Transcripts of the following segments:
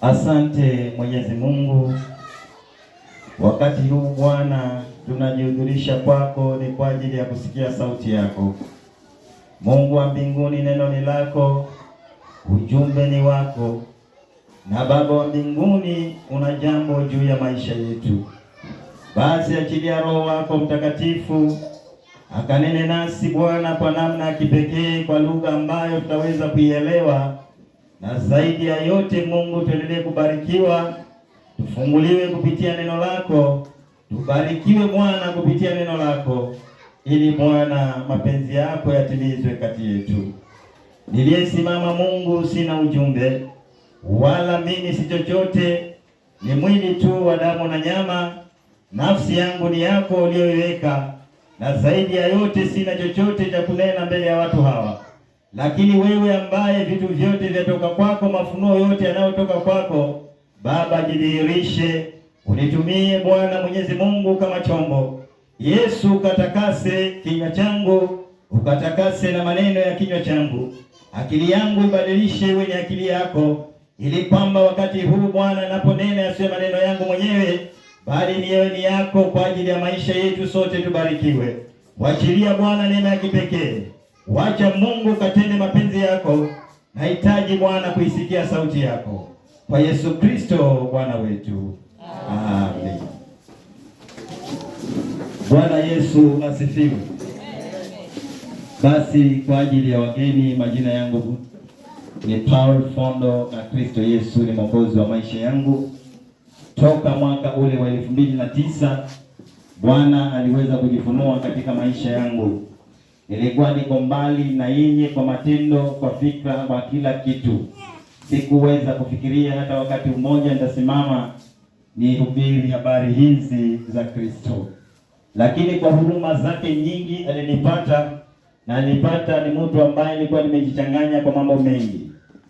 Asante Mwenyezi Mungu, wakati huu Bwana tunajihudhurisha kwako ni kwa ajili ya kusikia sauti yako. Mungu wa mbinguni, neno ni lako, ujumbe ni wako, na Baba wa mbinguni una jambo juu ya maisha yetu. Basi achilia Roho wako Mtakatifu akanene nasi Bwana kwa namna ya kipekee, kwa lugha ambayo tutaweza kuielewa, na zaidi ya yote Mungu, tuendelee kubarikiwa, tufunguliwe kupitia neno lako, tubarikiwe Bwana kupitia neno lako, ili Bwana mapenzi yako yatimizwe kati yetu. Niliyesimama Mungu sina ujumbe, wala mimi si chochote, ni mwili tu wa damu na nyama. Nafsi yangu ni yako uliyoiweka, na zaidi ya yote sina chochote cha kunena mbele ya watu hawa. Lakini wewe ambaye vitu vyote vyatoka kwako, mafunuo yote yanayotoka kwako, Baba, jidhihirishe, unitumie Bwana Mwenyezi Mungu kama chombo. Yesu, ukatakase kinywa changu, ukatakase na maneno ya kinywa changu. Akili yangu ibadilishe iwe ni akili yako, ili kwamba wakati huu Bwana ninaponena yasiwe maneno yangu mwenyewe, bali niwe ni yako, kwa ajili ya maisha yetu sote tubarikiwe. Wachilia Bwana neema ya kipekee. Wacha Mungu katende mapenzi yako. Nahitaji Bwana kuisikia sauti yako, kwa Yesu Kristo Bwana wetu. Amen. Bwana Yesu asifiwe. Basi kwa ajili ya wageni, majina yangu ni Paul Fondo, na Kristo Yesu ni mwokozi wa maisha yangu. Toka mwaka ule wa 2009 Bwana aliweza kujifunua katika maisha yangu. Nilikuwa niko mbali na yeye kwa matendo, kwa fikra, kwa kila kitu. Sikuweza kufikiria hata wakati mmoja nitasimama nihubiri habari hizi za Kristo. Lakini kwa huruma zake nyingi alinipata, na alipata ni mtu ambaye nilikuwa nimejichanganya kwa mambo mengi.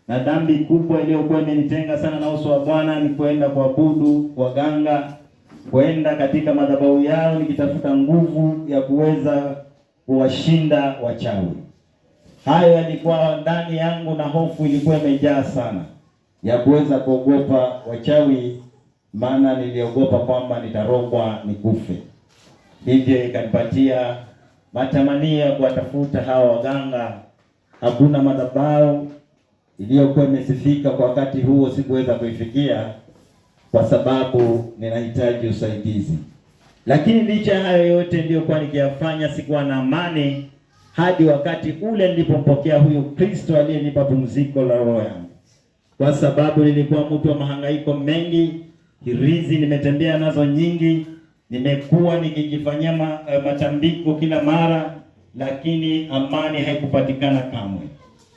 Na dhambi kubwa iliyokuwa imenitenga sana na uso wa Bwana ni kwenda kuabudu waganga, kwenda katika madhabahu yao nikitafuta nguvu ya kuweza kuwashinda wachawi. Hayo yalikuwa ndani yangu, na hofu ilikuwa imejaa sana ya kuweza kuogopa wachawi, maana niliogopa kwamba nitarogwa nikufe. Hivyo ikanipatia matamanio ya kuwatafuta hawa waganga. Hakuna madhabahu iliyokuwa imesifika kwa wakati huo, sikuweza kuifikia kwa sababu ninahitaji usaidizi. Lakini licha ya hayo yote niliyokuwa nikiyafanya, sikuwa na amani hadi wakati ule nilipompokea huyu Kristo aliyenipa pumziko la roho yangu. Kwa sababu nilikuwa mtu wa mahangaiko mengi, hirizi nimetembea nazo nyingi, nimekuwa nikijifanyia matambiko kila mara, lakini amani haikupatikana kamwe.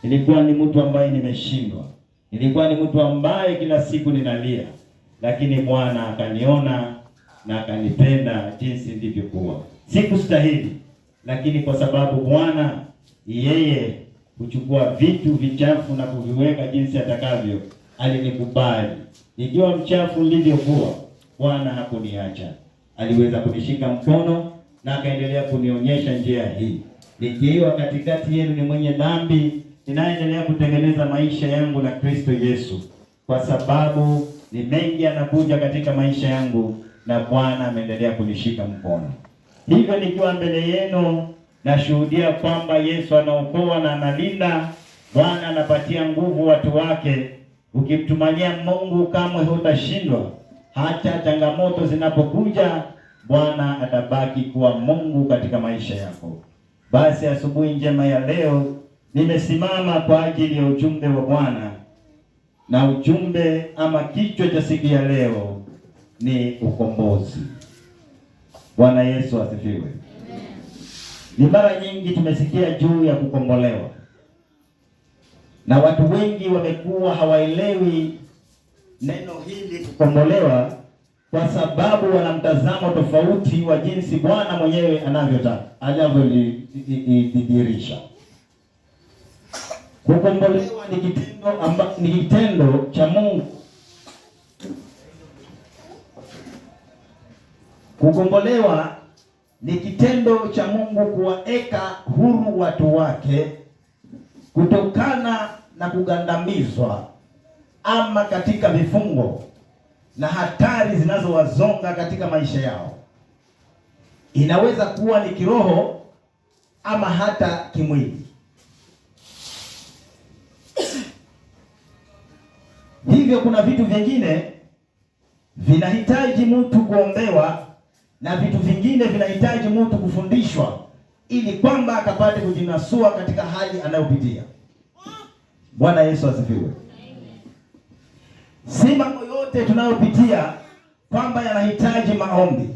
Nilikuwa ni mtu ambaye nimeshindwa. Nilikuwa ni mtu ambaye kila siku ninalia, lakini Bwana akaniona na akanipenda jinsi nilivyokuwa. Sikustahili, lakini kwa sababu Bwana yeye huchukua vitu vichafu na kuviweka jinsi atakavyo, alinikubali. Nikiwa mchafu nilivyokuwa, Bwana hakuniacha. Aliweza kunishika mkono na akaendelea kunionyesha njia hii. Nikiwa katikati yenu ni mwenye dhambi, ninaendelea kutengeneza maisha yangu na Kristo Yesu, kwa sababu ni mengi anakuja katika maisha yangu, na Bwana ameendelea kunishika mkono. Hivyo nikiwa mbele yenu nashuhudia kwamba Yesu anaokoa na analinda. Bwana anapatia nguvu watu wake. Ukimtumania Mungu kamwe hutashindwa. Hata changamoto zinapokuja, Bwana atabaki kuwa Mungu katika maisha yako. Basi asubuhi njema ya leo nimesimama kwa ajili ya ujumbe wa Bwana, na ujumbe ama kichwa cha siku ya leo ni ukombozi. Bwana Yesu asifiwe. Ni mara nyingi tumesikia juu ya kukombolewa, na watu wengi wamekuwa hawaelewi neno hili kukombolewa, kwa sababu wana mtazamo tofauti wa jinsi Bwana mwenyewe anavyotaka, anavyolidhihirisha. Kukombolewa ni kitendo cha Mungu. Kukombolewa ni kitendo cha Mungu kuwaeka huru watu wake kutokana na kugandamizwa ama katika vifungo na hatari zinazowazonga katika maisha yao. Inaweza kuwa ni kiroho ama hata kimwili. Hivyo kuna vitu vingine vinahitaji mtu kuombewa na vitu vingine vinahitaji mtu kufundishwa ili kwamba akapate kujinasua katika hali anayopitia. Bwana Yesu asifiwe. Si mambo yote tunayopitia kwamba yanahitaji maombi,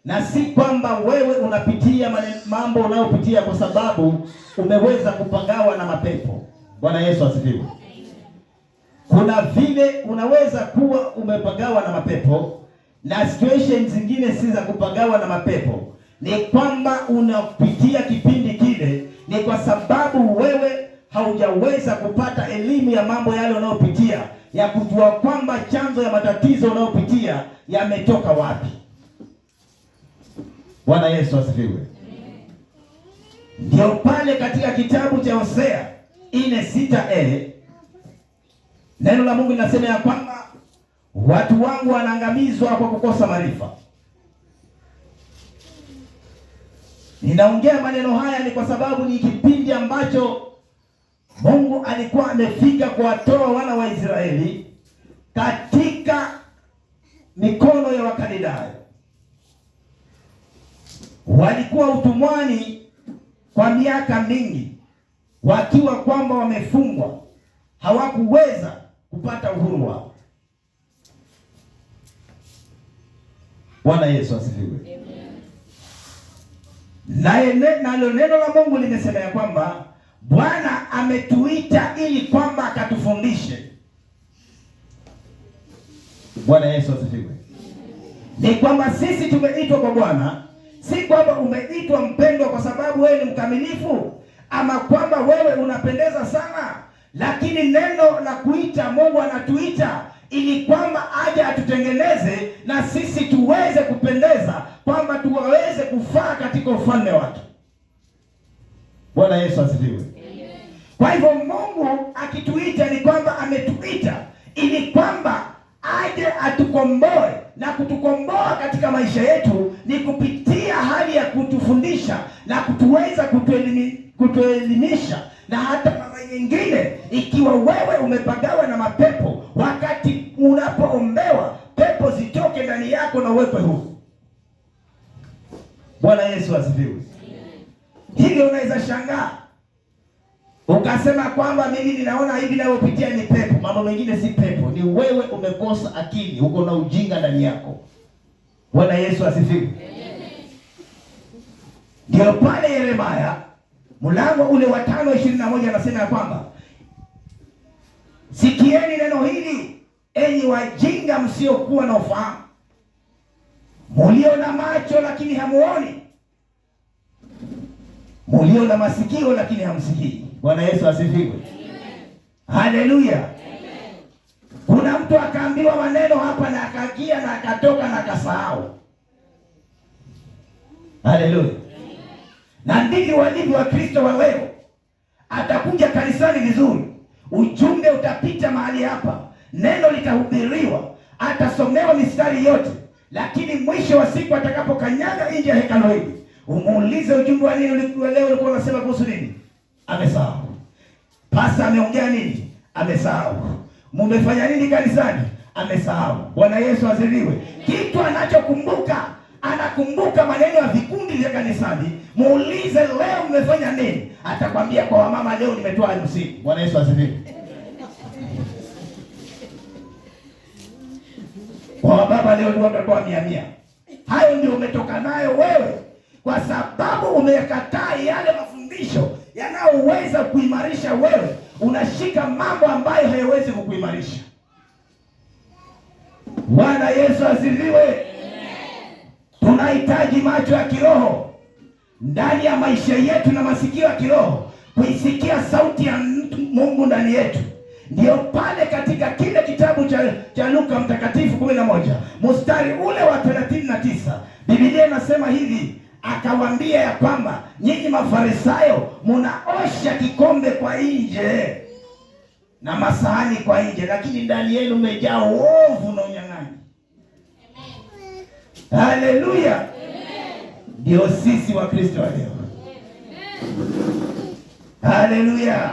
na si kwamba wewe unapitia mambo unayopitia kwa sababu umeweza kupagawa na mapepo. Bwana Yesu asifiwe. Kuna vile unaweza kuwa umepagawa na mapepo, na situations zingine si za kupagawa na mapepo. Ni kwamba unapitia kipindi kile ni kwa sababu wewe haujaweza kupata elimu ya mambo yale unayopitia, ya kujua kwamba chanzo ya matatizo unayopitia yametoka wapi. Bwana Yesu asifiwe. Ndio pale katika kitabu cha Hosea 4:6 neno la Mungu linasema ya kwamba watu wangu wanaangamizwa kwa kukosa maarifa. Ninaongea maneno haya ni kwa sababu ni kipindi ambacho Mungu alikuwa amefika kuwatoa wana wa Israeli katika mikono ya Wakaldayo. Walikuwa utumwani kwa miaka mingi, wakiwa kwamba wamefungwa, hawakuweza kupata uhuru wao. Bwana Yesu asifiwe. Nalo neno la Mungu limesema ya kwamba Bwana ametuita ili kwamba akatufundishe. Bwana Yesu asifiwe. Ni kwamba sisi tumeitwa kwa Bwana, si kwamba umeitwa mpendwa kwa sababu wewe ni mkamilifu ama kwamba wewe unapendeza sana, lakini neno la kuita, Mungu anatuita ili kwamba aje atutengeneze na sisi tuweze kupendeza, kwamba tuweze kufaa katika ufalme wake. Bwana Yesu asifiwe. Kwa hivyo Mungu akituita ni kwamba ametuita ili kwamba aje atukomboe, na kutukomboa katika maisha yetu ni kupitia hali ya kutufundisha na kutuweza kutuelimisha. Na hata mara nyingine, ikiwa wewe umepagawa na mapepo, wakati unapoombewa pepo zitoke ndani yako na uwekwe huru. Bwana Yesu asifiwe. Hivyo unaweza shangaa ukasema kwamba mimi ninaona hivi ninayopitia ni pepo. Mambo mengine si pepo, ni wewe umekosa akili, uko na ujinga ndani yako. Bwana Yesu asifiwe. Ndio pale Yeremia mlango ule wa 5:21 anasema kwamba sikieni neno hili, enyi wajinga msiokuwa na ufahamu, mulio na macho lakini hamuoni, mulio na masikio lakini hamsikii. Bwana Yesu asifiwe. Haleluya. Kuna mtu akaambiwa maneno hapa na akakia na akatoka na akasahau. Haleluya. Na ndivyo walivyo Wakristo wa leo. Atakuja kanisani vizuri, ujumbe utapita mahali hapa, neno litahubiriwa, atasomewa mistari yote, lakini mwisho wa siku atakapokanyaga nje ya hekalu hili, umuulize ujumbe wa nini leo ulikuwa unasema kuhusu nini? Amesahau. Pasta ameongea nini? Amesahau. Mumefanya nini kanisani? Amesahau. Bwana Yesu asifiwe. Kitu anachokumbuka, anakumbuka maneno ya vikundi vya kanisani. Muulize leo mmefanya nini? Atakwambia kwa wamama leo nimetoa 50. Bwana Yesu asifiwe. Kwa baba leo ndio umetoa 100. Hayo ndio umetoka nayo wewe, kwa sababu umekataa yale mafundisho yanayoweza kuimarisha wewe. Unashika mambo ambayo hayawezi kukuimarisha. Bwana Yesu asifiwe. Tunahitaji macho ya kiroho ndani ya maisha yetu na masikio ya kiroho kuisikia sauti ya Mungu ndani yetu. Ndio pale katika kile kitabu cha Luka mtakatifu 11 mstari ule wa 39 Biblia inasema hivi, akawaambia ya kwamba nyinyi Mafarisayo mnaosha kikombe kwa nje, na masahani kwa nje, lakini ndani yenu umejaa uovu na unyang'anyi. Haleluya! Ndio sisi wa Kristo leo. Haleluya!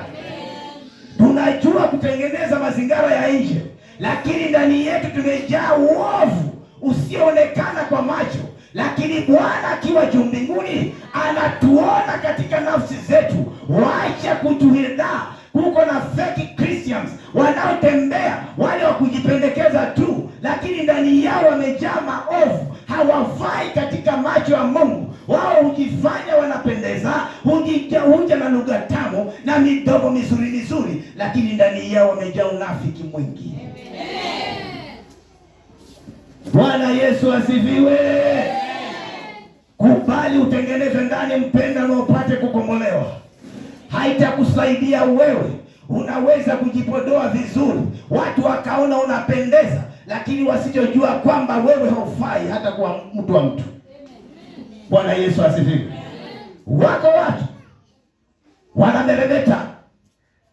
Tunajua kutengeneza mazingira ya nje, lakini ndani yetu tumejaa uovu usioonekana kwa macho, lakini Bwana akiwa juu mbinguni anatuona katika nafsi zetu. Waacha kutuhida. Kuko na fake Christians wanaotembea, wale wa kujipendekeza tu, lakini ndani yao wamejaa maovu. Hawafai katika macho ya Mungu. Wao hujifanya wanapendeza, huja na lugha tamu na midomo mizuri mizuri, lakini ndani yao wamejaa unafiki mwingi. Bwana Yesu asifiwe. Kubali utengeneze ndani, mpenda na upate kukombolewa. Haitakusaidia wewe. Unaweza kujipodoa vizuri, watu wakaona unapendeza, lakini wasijojua kwamba wewe haufai hata kuwa mtu wa mtu. Bwana Yesu asifiwe. Wako watu wanameremeta,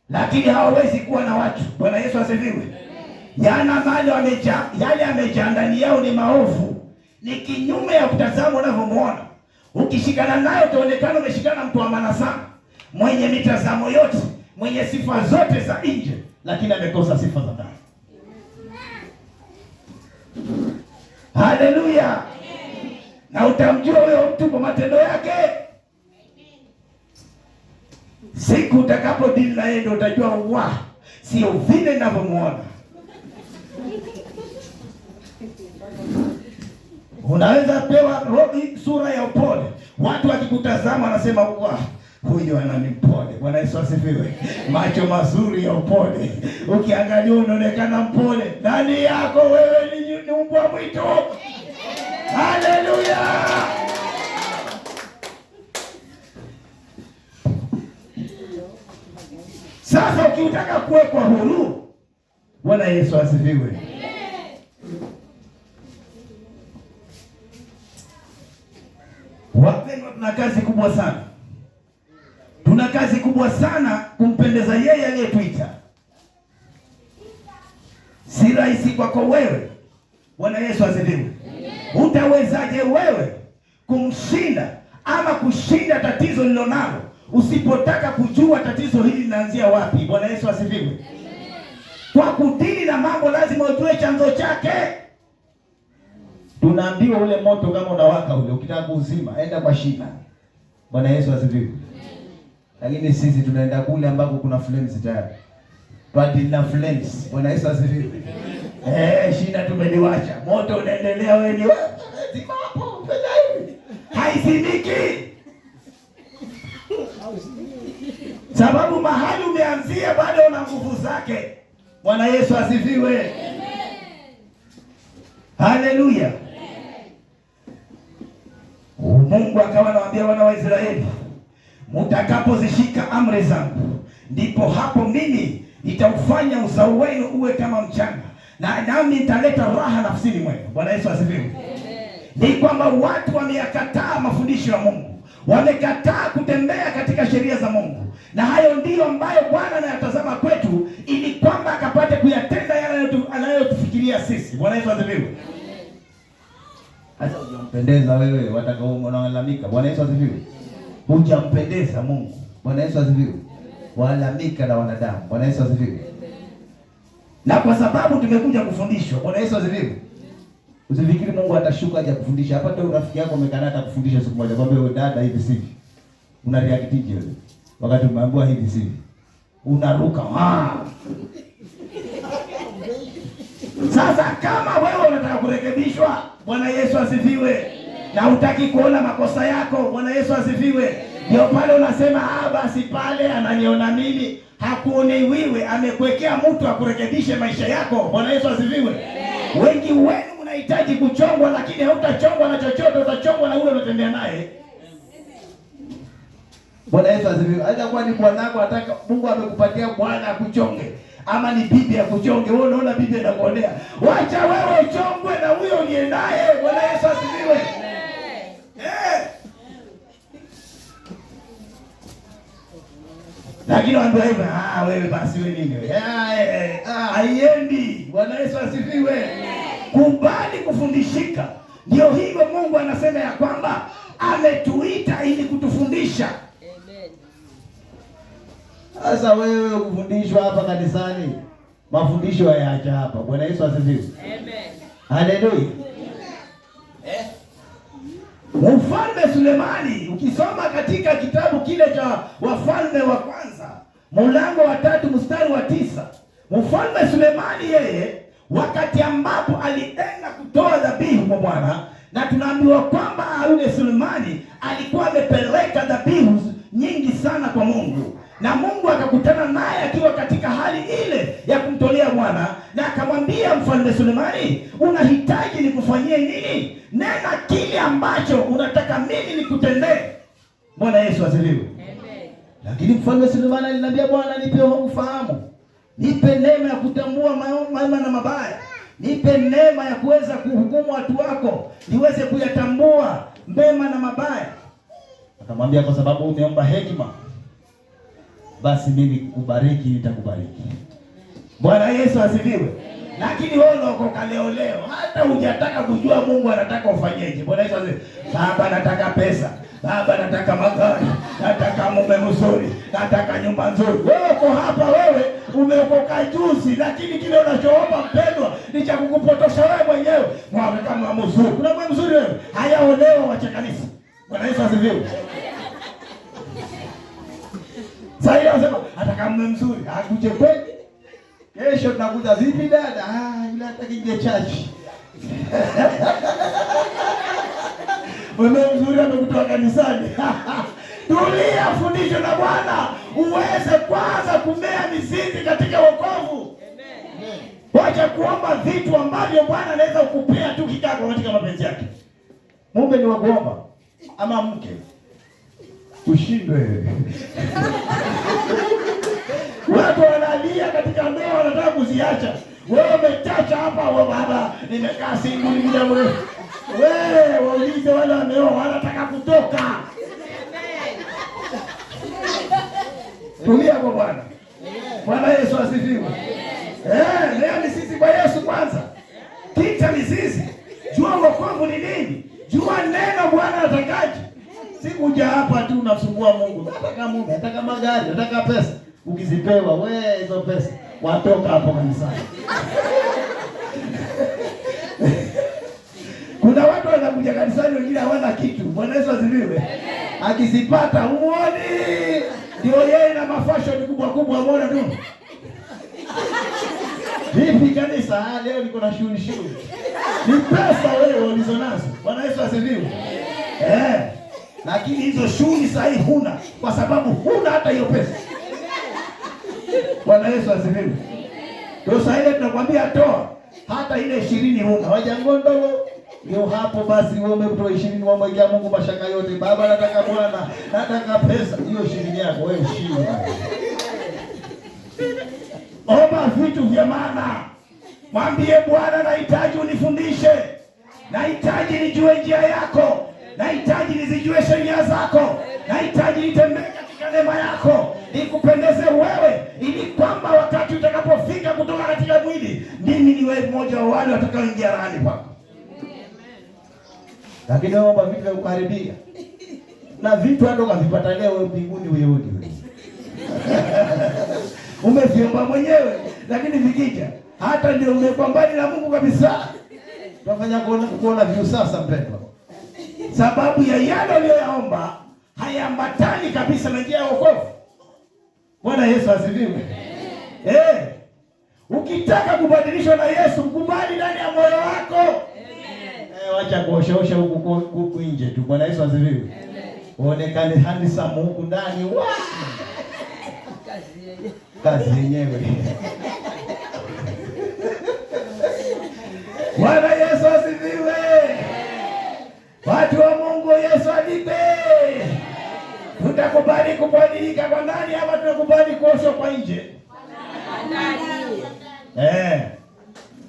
lakini hawawezi kuwa na watu. Bwana Yesu asifiwe. Yana mali yale amejaa ndani yao ni maovu, ni kinyume ya kutazama unavyomuona. Ukishikana naye utaonekana umeshikana mtu wa maana sana, mwenye mitazamo yote, mwenye sifa zote za nje, lakini amekosa sifa za ndani. Haleluya. Na utamjua huyo mtu kwa matendo yake. Siku utakapo dili na yeye ndio utajua sio vile ninavyomuona. Unaweza pewa sura ya upole, watu wakikutazama wanasema huyu ananipole. Bwana Yesu asifiwe. Macho mazuri ya upole, ukiangalia unaonekana mpole, ndani yako wewe ni mbwa mwitu. Haleluya. Sasa ukitaka kuwekwa huru, Bwana Yesu asifiwe. Wapendwa, tuna kazi kubwa sana. Tuna kazi kubwa sana kumpendeza yeye aliyetuita. Si rahisi kwako wewe. Bwana Yesu asifiwe. Utawezaje wewe kumshinda ama kushinda tatizo lilonalo usipotaka kujua tatizo hili linaanzia wapi? Bwana Yesu asifiwe. Kwa kudili na mambo lazima ujue chanzo chake. Tunaambiwa ule moto kama unawaka ule, ukitaka kuuzima enda kwa shina. Bwana Yesu asifiwe. Lakini sisi tunaenda kule ambako kuna flames tayari. Twadi na flames. Bwana Yesu asifiwe. Shina tumeliwacha. Moto unaendelea, wewe ni zima hapo, fanya hivi. Haizimiki. Sababu mahali umeanzia bado una nguvu zake. Bwana Yesu asifiwe. Amen. Haleluya. Mungu akawa anawaambia wana wa Israeli, mtakapozishika amri zangu, ndipo hapo mimi nitaufanya uzao wenu uwe kama mchanga, na nami nitaleta raha nafsini mwenu. Bwana Yesu asifiwe. Ni kwamba watu wameyakataa mafundisho ya Mungu, wamekataa kutembea katika sheria za Mungu, na hayo ndiyo ambayo Bwana anayatazama kwetu, ili kwamba akapate kuyatenda yale anayotufikiria sisi. Bwana Yesu asifiwe. Hata hujampendeza wewe, watakao unalalamika. Bwana Yesu asifiwe. Hujampendeza Mungu. Bwana Yesu asifiwe. Walalamika na wanadamu. Bwana Yesu asifiwe. Na kwa sababu tumekuja kufundishwa. Bwana Yesu asifiwe. Usifikiri Mungu atashuka aje kufundisha. Hapa tu rafiki yako amekanata kufundisha siku moja, kwambia wewe dada hivi sivi. Una reactije wewe? Wakati umeambiwa hivi sivi. Unaruka. Sasa kama wewe unataka kurekebishwa, Bwana Yesu asifiwe, na hutaki kuona makosa yako, Bwana Yesu asifiwe, ndio pale unasema basi pale ananiona mimi. Hakuoni wewe, amekuwekea mtu akurekebishe maisha yako. Bwana Yesu asifiwe. Wengi wenu mnahitaji kuchongwa, lakini hautachongwa na chochote, utachongwa na ule unatembea naye. Bwana Yesu asifiwe. Hata kwa ni bwanako, ataka Mungu amekupatia bwana akuchonge, ama ni bibi akuchonge, wewe unaona bibi anakuonea. Wacha wewe uchongwe na huyo uliye naye. Bwana Yesu asifiwe. Lakini waambia hivyo, wewe basi wewe nini wewe? Haiendi. Bwana Yesu asifiwe. Kubali kufundishika. Ndio hivyo Mungu anasema ya kwamba ametuita ili kutufundisha. Amen. Sasa wewe kufundishwa hapa kanisani, mafundisho hayaacha hapa. Bwana Yesu asifiwe. Amen. Haleluya. Mfalme Sulemani, ukisoma katika kitabu kile cha Wafalme wa Kwanza, mlango wa 3 mstari wa 9, Mfalme Sulemani yeye wakati ambapo alienda kutoa dhabihu kwa Bwana, na tunaambiwa kwamba yule Sulemani alikuwa amepeleka dhabihu nyingi sana kwa Mungu, na Mungu akakutana naye akiwa katika hali ile ya kumtolea Bwana, na akamwambia Mfalme Sulemani, unahitaji nikufanyie nini? Nena kile ambacho unataka mimi nikutendee. Bwana Yesu asifiwe. Amen. Lakini Mfalme Sulemani aliniambia, Bwana nipe ufahamu, nipe neema ya kutambua mema na mabaya, nipe neema ya kuweza kuhukumu watu wako, niweze kuyatambua mema na mabaya. Akamwambia, kwa sababu umeomba hekima, basi mimi kukubariki nitakubariki. Bwana Yesu asifiwe. Lakini wewe unaokoka leo hata hujataka kujua Mungu anataka ufanyeje. Bwana Yesu asifiwe. Baba nataka pesa, baba nataka magari, nataka mume mzuri, nataka nyumba nzuri. Wewe uko hapa, wewe umeokoka juzi, lakini kile unachoomba mpendwa ni cha kukupotosha wewe mwenyewe. Mwana kama mzuri, kuna mume mzuri wewe, hayaolewa wacha kanisa. Bwana Yesu asifiwe. Sasa yeye anasema ataka mume mzuri, akuje kweli. Kesho tunakuja vipi dada? Yule hataki je chachi. Mume mzuri amekutoa kanisani. Tulia, fundisho na Bwana uweze kwanza kumea mizizi katika wokovu. Amen. Wacha kuomba vitu ambavyo Bwana anaweza kukupea tu kikako katika mapenzi yake. Mume ni wa kuomba ama mke? Ushindwe. Watu wanalia katika ndoa wanataka kuziacha. Wewe umechacha hapa, wewe baba nimekaa single muda mrefu. Wewe waulize wale wameoa wanataka kutoka. Tulia kwa Bwana. Bwana Yesu asifiwe. Leo ni sisi kwa Yesu kwanza. Kita mizizi. Jua wokovu ni nini? Jua neno Bwana atakaje. Sikuja hapa tu unasumbua Mungu. Nataka Mungu, nataka magari, nataka pesa. Ukizipewa wewe hizo pesa, watoka hapo kanisani. Kuna watu wanakuja kanisani wengine hawana kitu. Bwana Yesu asifiwe. Akizipata uone ndio yeye na mafashion kubwa mbona tu. Vipi kanisa leo niko na shughuli. Ni pesa wewe ulizonazo. Bwana Yesu asifiwe. Lakini hizo shughuli sahihi huna kwa sababu huna hata hiyo pesa. Bwana Yesu asifiwe. Ndio sasa ile tunakwambia toa hata ile 20 huna. Wajangondo ndio hapo basi wewe umetoa 20 wamwekea Mungu mashaka yote. Baba nataka Bwana, nataka pesa. Hiyo 20 yako wewe ushinde. Omba vitu vya maana. Mwambie Bwana nahitaji unifundishe. Nahitaji nijue njia yako. Nahitaji nizijue sheria zako. Nahitaji nitembee katika neema yako. Nikupendeze wewe ili kwamba wakati utakapofika kutoka katika mwili mimi niwe mmoja wa wale watakaoingia rahani kwako. Lakini omba vitu vya kukaribia. Na vitu hata ukavipata leo mbinguni uyudi. Umeviomba mwenyewe lakini vikija hata ndio umekuwa mbali na Mungu kabisa. Tunafanya kuona vitu sasa mpendwa. Sababu ya yale uliyoyaomba hayambatani kabisa na njia ya wokovu. Bwana Yesu asifiwe. Ukitaka kubadilishwa na Yesu, mkubali ndani ya moyo wako. Wacha kuoshaosha huku nje tu. Bwana Yesu asifiwe. Uonekane handsome huku ndani. Kazi yenyewe. Bwana Yesu asifiwe. Watu wa Mungu, Yesu alipe. Tutakubali kubadilika kwa ndani ama tunakubali kuoshwa kwa nje?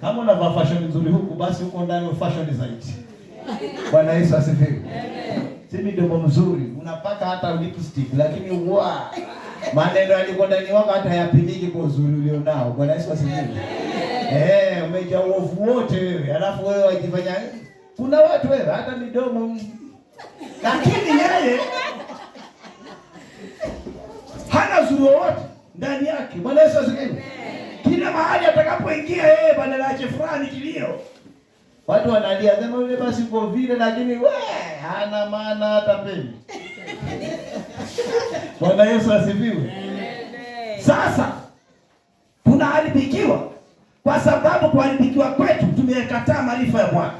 Kama unavaa fashion nzuri huku basi huko ndani wa fashion zaidi. Bwana Yesu asifiwe. Si midomo mzuri, unapaka hata lipstick lakini Maneno yalikuwa ndani wako hata yapimiki kwa uzuri ulionao. Bwana Yesu asifiwe. Umejaa uovu wote wewe. Alafu wewe wajifanya kuna watu wewe hata midomo. Lakini yeye hana uzuri wote ndani yake. Bwana Yesu asifiwe. Kila mahali atakapoingia yeye badala ya fulani kilio. Watu wanalia sema yule basi kwa vile, lakini hana maana hata peni. Bwana Yesu asifiwe. Sasa tunaharibikiwa kwa sababu kuharibikiwa kwetu tumekataa maarifa ya Bwana.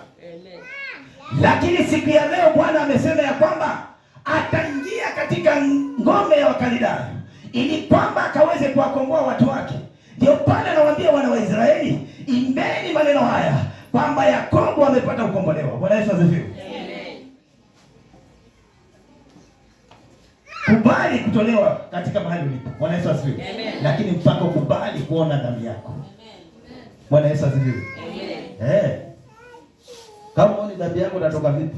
Lakini siku ya leo Bwana amesema ya kwamba ataingia katika ngome ya Wakaldayo ili kwamba akaweze kuwakomboa watu wake. Ndio pale anawaambia wana wa Israeli, imbeni maneno haya kwamba Yakobo amepata kukombolewa. Bwana Yesu asifiwe. Kubali kutolewa katika mahali ulipo. Bwana Yesu asifiwe. Lakini mpaka kubali kuona dhambi yako. Bwana Yesu asifiwe. Kama uone dhambi yako utatoka vipi?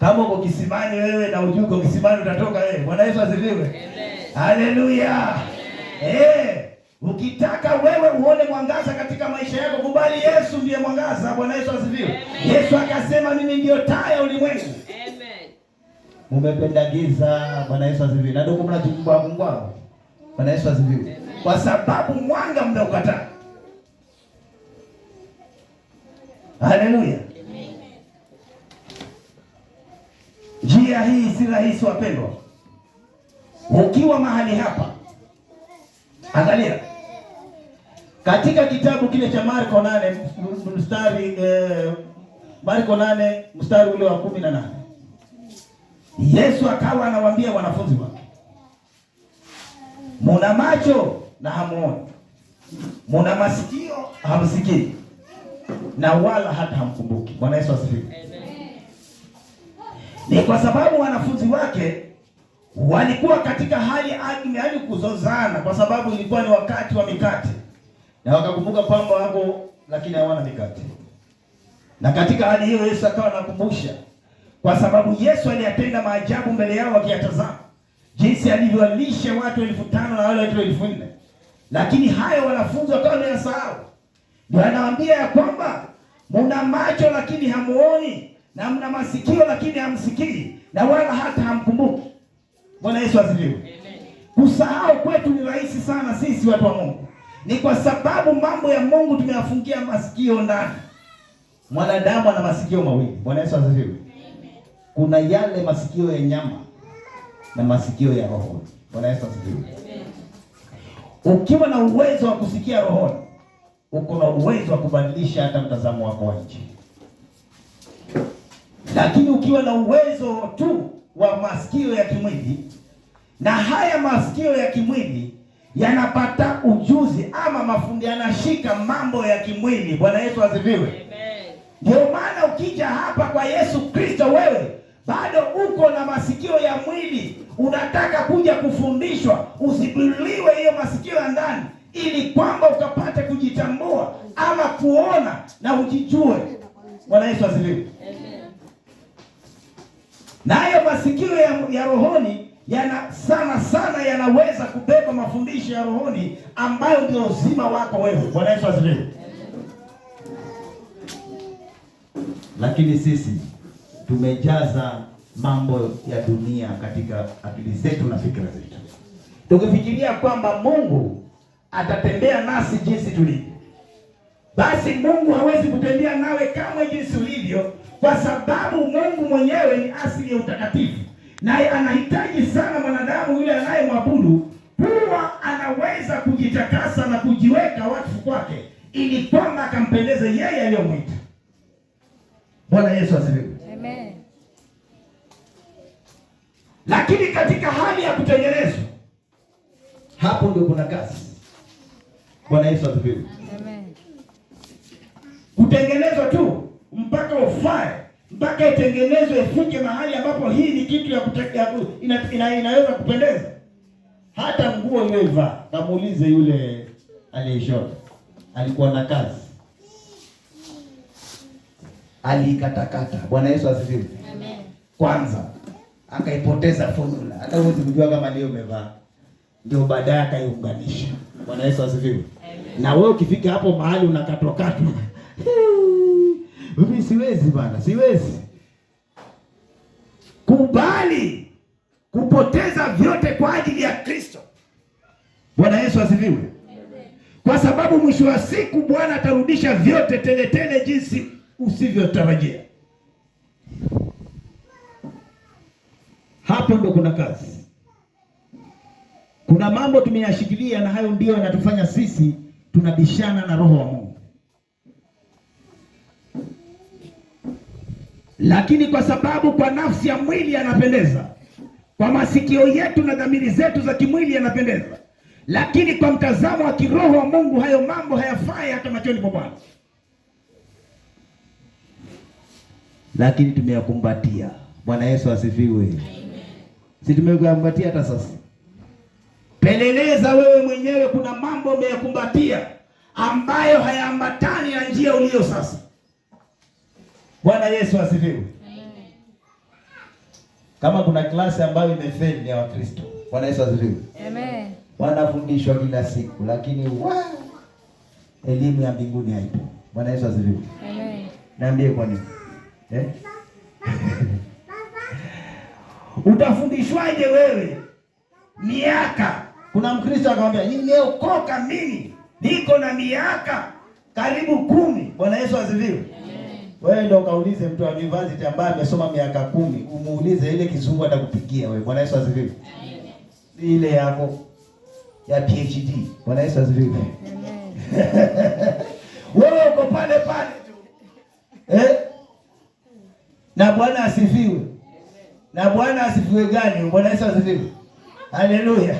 Kama uko kisimani wewe na ujue uko kisimani utatoka wewe. Bwana Yesu asifiwe. Haleluya. Ukitaka wewe uone mwangaza katika maisha yako, kubali Yesu ndiye mwangaza. Bwana Yesu asifiwe. Yesu akasema mimi ndio taa ya ulimwengu. Amen. Mumependa giza. Bwana Yesu asifiwe. Na ndio mnachukua kungwao. Bwana Yesu asifiwe. Kwa sababu mwanga mmeukataa. Haleluya. Njia hii si rahisi wapendwa. Ukiwa mahali hapa, angalia katika kitabu kile cha Marko 8 mstari Marko 8 mstari ule wa 18. Yesu akawa anawaambia wanafunzi wake, muna macho na hamuoni, muna masikio hamsikii, na wala hata hamkumbuki. Bwana Yesu asifiwe. Ni kwa sababu wanafunzi wake walikuwa katika hali kuzozana, kwa sababu ilikuwa ni wakati wa mikate, na wakakumbuka kwamba wako lakini hawana mikate. Na katika hali hiyo Yesu akawa anakumbusha, kwa sababu Yesu aliyatenda maajabu mbele yao wakiyatazama, jinsi alivyowalisha watu 5,000 na wale watu 4,000. Lakini hayo wanafunzi wakawa wameyasahau. Ndio anawaambia ya kwamba muna macho lakini hamuoni, na mna masikio lakini hamsikii, na wala hata hamkumbuki. Bwana Yesu asifiwe. Kusahau kwetu ni rahisi sana sisi watu wa Mungu. Ni kwa sababu mambo ya Mungu tumeyafungia masikio ndani. Mwanadamu ana masikio mawili. Bwana Yesu asifiwe. Kuna yale masikio ya nyama na masikio ya roho. Bwana Yesu asifiwe. Ukiwa na uwezo wa kusikia roho, uko na uwezo wa kubadilisha hata mtazamo wako wa nje. Lakini ukiwa na uwezo tu wa masikio ya kimwili, na haya masikio ya kimwili yanapata ujuzi ama mafundi, yanashika mambo ya kimwili. Bwana Yesu asifiwe. Ndio maana ukija hapa kwa Yesu Kristo, wewe bado uko na masikio ya mwili, unataka kuja kufundishwa usibuliwe hiyo masikio ya ndani, ili kwamba ukapate kujitambua ama kuona na ujijue. Bwana Yesu asifiwe. Nayo masikio ya rohoni sana yanaweza kubeba mafundisho ya rohoni ambayo ndio uzima wako wewe. Bwana Yesu asifiwe. Lakini sisi tumejaza mambo ya dunia katika akili zetu na fikra zetu, tukifikiria kwamba Mungu atatembea nasi jinsi tulivyo. Basi Mungu hawezi kutembea nawe kama jinsi ulivyo, kwa sababu Mungu mwenyewe ni asili ya utakatifu, naye anahitaji sana mwanadamu yule anayemwabudu huwa anaweza kujitakasa na kujiweka wakfu kwake, ili kwamba akampendeze yeye aliyomwita. Bwana Yesu asifiwe. Amen. Lakini katika hali ya kutengenezwa, hapo ndio kuna kazi. Bwana Yesu asifiwe. Amen. Kutengenezwa tu mpaka ufae, mpaka itengenezwe ifike mahali ambapo hii ni kitu inaweza kupendeza. Hata nguo iliyovaa, kamuulize yule aliyeshona, alikuwa na kazi, alikatakata. Bwana Yesu asifiwe. Amen. Kwanza akaipoteza formula. Hata huwezi kujua kama ndio umevaa. Ndio baadaye akaiunganisha. Bwana Yesu asifiwe. Amen. Na wewe ukifika hapo mahali unakatwa. Mimi siwezi bana, siwezi. Kubali kupoteza vyote kwa ajili ya Kristo. Bwana Yesu asifiwe. Amen. Kwa sababu mwisho wa siku Bwana atarudisha vyote tele jinsi usivyotarajia. Hapo ndo kuna kazi. Kuna mambo tumeyashikilia na hayo ndio yanatufanya sisi tunabishana na Roho wa Mungu. Lakini kwa sababu kwa nafsi ya mwili yanapendeza, kwa masikio yetu na dhamiri zetu za kimwili yanapendeza, lakini kwa mtazamo wa kiroho wa Mungu hayo mambo hayafai hata machoni pa Bwana. Lakini tumeyakumbatia. Bwana Yesu asifiwe. Amen. Si tumeyakumbatia hata sasa. Peleleza wewe mwenyewe, kuna mambo umeyakumbatia ambayo hayaambatani na njia uliyo sasa. Bwana Yesu asifiwe. Amen. Kama kuna klasi ambayo imefeli ya Wakristo. Bwana Yesu asifiwe. Amen. Wanafundishwa kila siku lakini elimu ya mbinguni haipo. Bwana Yesu asifiwe. Amen. Niambie kwa nini? Utafundishwaje wewe miaka? Kuna Mkristo akamwambia, nimeokoka mimi, niko na miaka karibu 10. Bwana Yesu asifiwe. Wewe ndio kaulize mtu wa university ambaye amesoma miaka 10, umuulize ile kizungu atakupigia wewe. Bwana Yesu asifiwe. Ile yako ya PhD. Bwana Yesu asifiwe. Wewe uko pale tu. Na Bwana asifiwe. Na Bwana asifiwe gani? Bwana Yesu asifiwe. Haleluya.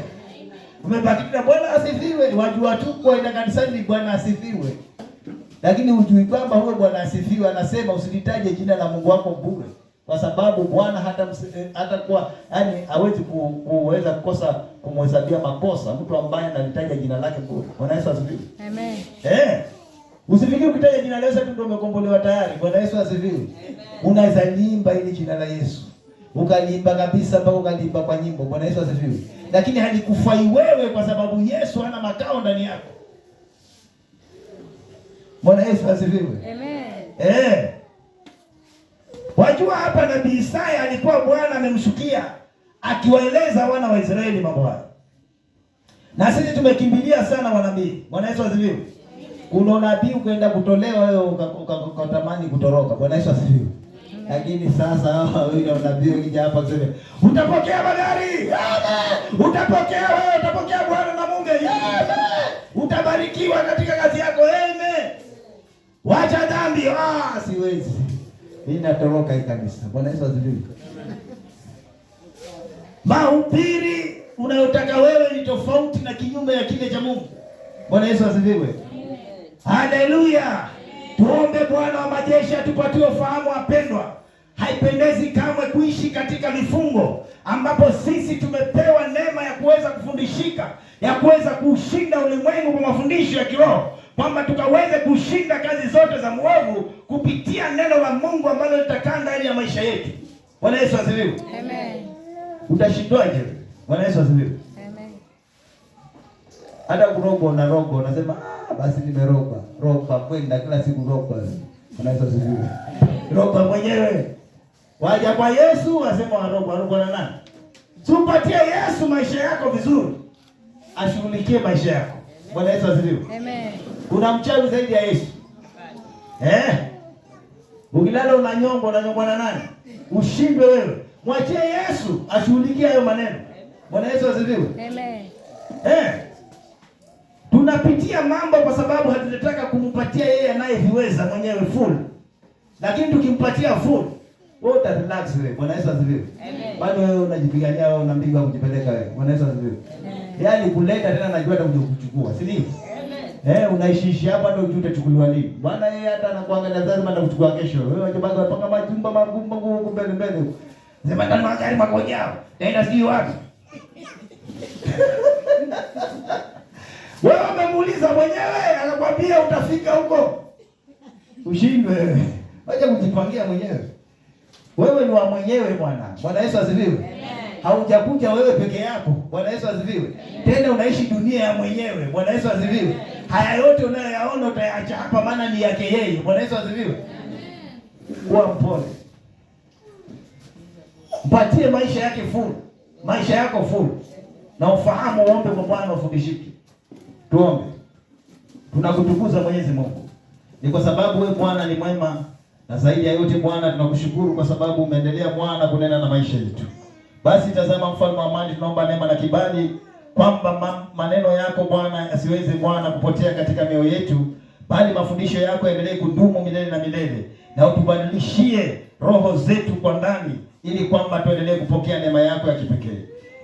Umebaki na Bwana asifiwe. Wajua tu kwa ina kanisani Bwana asifiwe. Lakini hujui kwamba huyo Bwana asifiwe anasema usilitaje jina la Mungu wako bure. Kwa sababu Bwana hata kwa yani hawezi kuweza kukosa kumhesabia makosa mtu ambaye analitaja jina lake bure. Bwana Yesu asifiwe. Amen. Usifikiri ukitaja jina la Yesu tu ndio umekombolewa tayari. Bwana Yesu asifiwe. Amen. Unaweza limba ile jina la Yesu. Ukalimba kabisa mpaka ukalimba kwa nyimbo. Bwana Yesu asifiwe. Lakini halikufai wewe kwa sababu Yesu hana makao ndani yako. Bwana Yesu asifiwe. Amen. Wajua hapa nabii Isaya alikuwa Bwana amemshukia akiwaeleza wana wa Israeli mambo haya. Na sisi tumekimbilia sana wanabii. Bwana Yesu asifiwe. Kuna nabii ukaenda kutolewa wewe ukatamani kutoroka. Bwana Yesu asifiwe. Lakini sasa wewe nabii ukija hapa kusema utapokea magari. Amen. Utapokea Bwana na Mungu. Amen. Utabarikiwa katika kazi yako. Amen. Wacha dhambi. Siwezi. Ninatoroka hii kanisa. Bwana Yesu asifiwe. Mahubiri unayotaka wewe ni tofauti na kinyume ya kile cha Mungu. Bwana Yesu asifiwe. Haleluya. Tuombe Bwana wa majeshi atupatie ufahamu wapendwa. Haipendezi kamwe kuishi katika vifungo ambapo sisi tumepewa neema ya kuweza kufundishika, ya kuweza kushinda ulimwengu kwa mafundisho ya kiroho, kwamba tukaweze kushinda kazi zote za mwovu kupitia neno la Mungu ambalo litakaa ndani ya maisha yetu. Bwana Yesu asifiwe. Amen. Utashindwaje? Bwana Yesu asifiwe. Amen. Hata kurogo na rogo unasema basi nimeroga. Roga kwenda kila siku roga. Bwana Yesu asifiwe. Roga mwenyewe. Waja kwa Yesu wasema waroga na nani? Tumpatie Yesu maisha yako vizuri. Ashughulikie maisha yako. Bwana Yesu asifiwe. Amen. Kuna mchawi zaidi ya Yesu. Ukilala unanyongwa na nani? Ushindwe wewe. Mwachie Yesu ashughulikie hayo maneno. Bwana Yesu asifiwe. Amen. Tunapitia mambo kwa sababu hatutaka kumpatia yeye anayeviweza mwenyewe full. Lakini tukimpatia full, wewe uta relax wewe. Bwana Yesu asifiwe. Amen. Bado wewe unajipigania, wewe unambiga kujipeleka wewe. Bwana Yesu asifiwe. Yaani kuleta tena najua hata kuchukua, si ndio? Unaishi hapa hata ujute chukuliwa lini. Bwana yeye hata anakuangalia lazima atakuchukua kesho. Wewe unajibanga unapanga majumba magumba huko mbele. Sema ndani magari makojao. Naenda sijui wapi. Wewe umemuuliza mwenyewe anakuambia utafika huko. Ushindwe wewe. Wacha kujipangia mwenyewe. Wewe ni wa mwenyewe Bwana. Bwana Yesu asifiwe. Haujakuja wewe peke yako. Bwana Yesu asifiwe. Tena unaishi dunia ya mwenyewe. Bwana Yesu asifiwe. Haya yote unayoyaona utayaacha hapa, maana ni yake yeye. Bwana Yesu asifiwe. Kuwa mpole. Mpatie maisha yake full. Maisha yako full. Na ufahamu, uombe kwa Bwana ufundishike. Tuombe. Tunakutukuza Mwenyezi Mungu. Ni kwa sababu wewe Bwana ni mwema, na zaidi ya yote Bwana tunakushukuru kwa sababu umeendelea Bwana kunena na maisha yetu. Basi tazama, mfalme wa amani, tunaomba neema na kibali kwamba maneno yako Bwana yasiweze Bwana kupotea katika mioyo yetu, bali mafundisho yako yaendelee kudumu milele na milele, na utubadilishie roho zetu kwa ndani, ili kwamba tuendelee kupokea neema yako ya kipekee.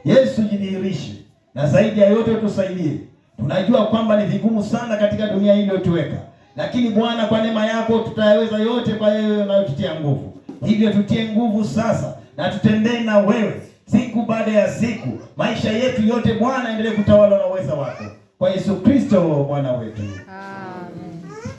Yesu, jidhihirishe, na zaidi ya yote utusaidie. Tunajua kwamba ni vigumu sana katika dunia hii iliyotuweka, lakini Bwana kwa neema yako tutayaweza yote kwa yeye unayotutia nguvu. Hivyo tutie nguvu sasa na tutembee na wewe siku baada ya siku. Maisha yetu yote Bwana endelee kutawala na uweza wako. Kwa Yesu Kristo Bwana wetu.